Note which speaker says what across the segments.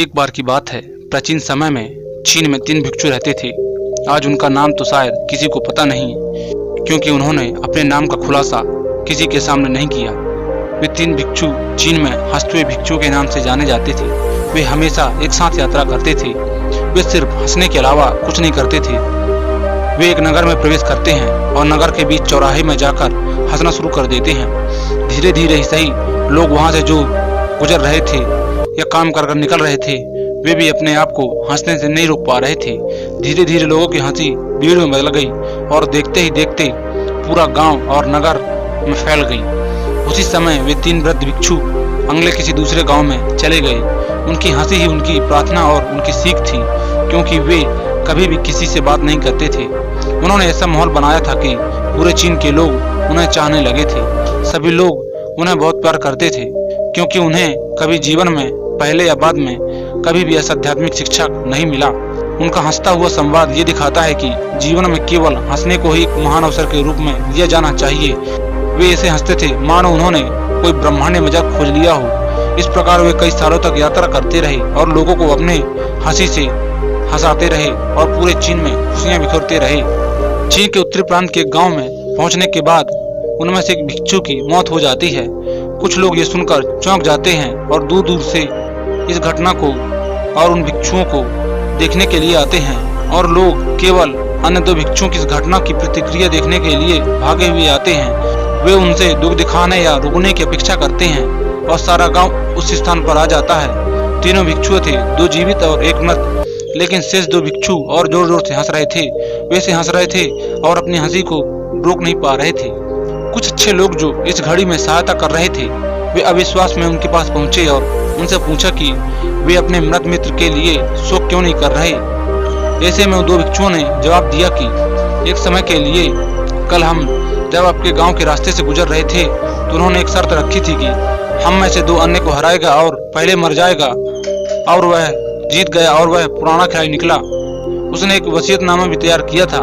Speaker 1: एक बार की बात है, प्राचीन समय में चीन में 3 भिक्षु रहते थे। आज उनका नाम तो शायद किसी को पता नहीं, क्योंकि उन्होंने अपने नाम का खुलासा किसी के सामने नहीं किया। वे 3 भिक्षु चीन में हंसते भिक्षुओं के नाम से जाने जाते थे। वे हमेशा एक साथ यात्रा करते थे। वे सिर्फ हंसने के अलावा कुछ नहीं करते थे। वे एक नगर में प्रवेश करते हैं और नगर के बीच चौराहे में जाकर हंसना शुरू कर देते हैं। धीरे धीरे ही सही, लोग वहां से जो गुजर रहे थे या काम कर निकल रहे थे, वे भी अपने आप को हंसने से नहीं रोक पा रहे थे। धीरे धीरे लोगों की हंसी भीड़ में बदल गई और देखते ही देखते पूरा गांव और नगर में फैल गई। उसी समय वे 3 वृद्ध भिक्षु अगले किसी दूसरे गांव में चले गए। उनकी हंसी ही उनकी प्रार्थना और उनकी सीख थी, क्योंकि वे कभी भी किसी से बात नहीं करते थे। उन्होंने ऐसा माहौल बनाया था कि पूरे चीन के लोग उन्हें चाहने लगे थे। सभी लोग उन्हें बहुत प्यार करते थे, क्योंकि उन्हें कभी जीवन में पहले या बाद में कभी भी ऐसा आध्यात्मिक शिक्षा नहीं मिला। उनका हंसता हुआ संवाद ये दिखाता है कि जीवन में केवल हंसने को ही एक महान अवसर के रूप में लिया जाना चाहिए। वे ऐसे हंसते थे मानो उन्होंने कोई ब्रह्मांडीय मजाक खोज लिया हो। इस प्रकार वे कई सालों तक यात्रा करते रहे और लोगों को अपने हंसी से हंसाते रहे और पूरे चीन में खुशियां बिखेरते रहे। चीन के उत्तरी प्रांत के गांव में पहुंचने के बाद उनमें से एक भिक्षु की मौत हो जाती है। कुछ लोग ये सुनकर चौंक जाते हैं और दूर दूर से इस घटना को और उन भिक्षुओं को देखने के लिए आते हैं, और लोग केवल अन्य 2 भिक्षुओं की इस घटना की प्रतिक्रिया देखने के लिए भागे हुए आते हैं। वे उनसे दुख दिखाने या रुकने की अपेक्षा करते हैं और सारा गांव उस स्थान पर आ जाता है। तीनों भिक्षु थे, 2 जीवित और 1 मृत, लेकिन शेष 2 भिक्षु और जोर जोर से हंस रहे थे। वैसे हंस रहे थे और अपनी हंसी को रोक नहीं पा रहे थे। कुछ अच्छे लोग जो इस घड़ी में सहायता कर रहे थे, वे अविश्वास में उनके पास पहुंचे और उनसे पूछा कि वे अपने मृत मित्र के लिए शोक क्यों नहीं कर रहे। ऐसे में 2 भिक्षुओं ने जवाब दिया कि एक समय के लिए कल हम जब आपके गांव के रास्ते से गुजर रहे थे, तो उन्होंने एक शर्त रखी थी कि हम में से 2 अन्य को हराएगा और पहले मर जाएगा, और वह जीत गया और वह पुराना खिलाड़ी निकला। उसने एक वसीयतनामा भी तैयार किया था।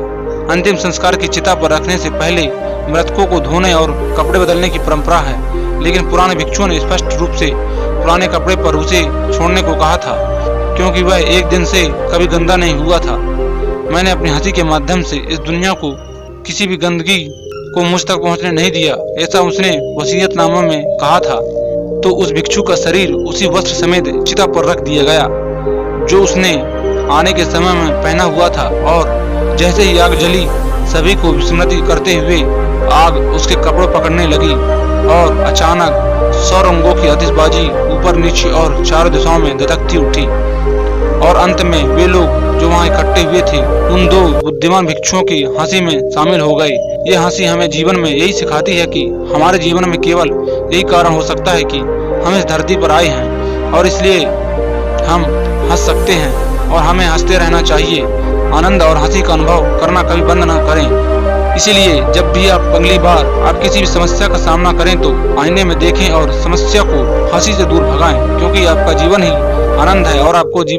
Speaker 1: अंतिम संस्कार की चिता पर रखने से पहले मृतकों को धोने और कपड़े बदलने की परंपरा है, लेकिन पुराने भिक्षुओं ने स्पष्ट रूप से पुराने कपड़े पर उसे छोड़ने को कहा था, क्योंकि वह एक दिन से कभी गंदा नहीं हुआ था। मैंने अपनी हंसी के माध्यम से इस दुनिया को किसी भी गंदगी को मुझ तक पहुंचने नहीं दिया, ऐसा उसने वसीयतनामा में कहा था। तो उस भिक्षु का शरीर उसी वस्त्र समेत चिता पर रख दिया गया जो उसने आने के समय में पहना हुआ था, और जैसे ही आग जली, सभी को विस्मृति करते हुए आग उसके कपड़ों पकड़ने लगी और अचानक 100 रंगों की आतिशबाजी ऊपर नीचे और चारों दिशाओं में धधकती उठी। और अंत में वे लोग जो वहां इकट्ठे हुए थे, उन 2 बुद्धिमान भिक्षुओं की हंसी में शामिल हो गए। ये हंसी हमें जीवन में यही सिखाती है कि हमारे जीवन में केवल यही कारण हो सकता है कि हम इस धरती पर आए हैं, और इसलिए हम हंस सकते हैं और हमें हंसते रहना चाहिए। आनंद और हंसी का अनुभव करना कभी बंद न करें। इसीलिए जब भी आप अगली बार आप किसी भी समस्या का सामना करें, तो आईने में देखें और समस्या को हंसी से दूर भगाएं, क्योंकि आपका जीवन ही आनंद है और आपको जीवन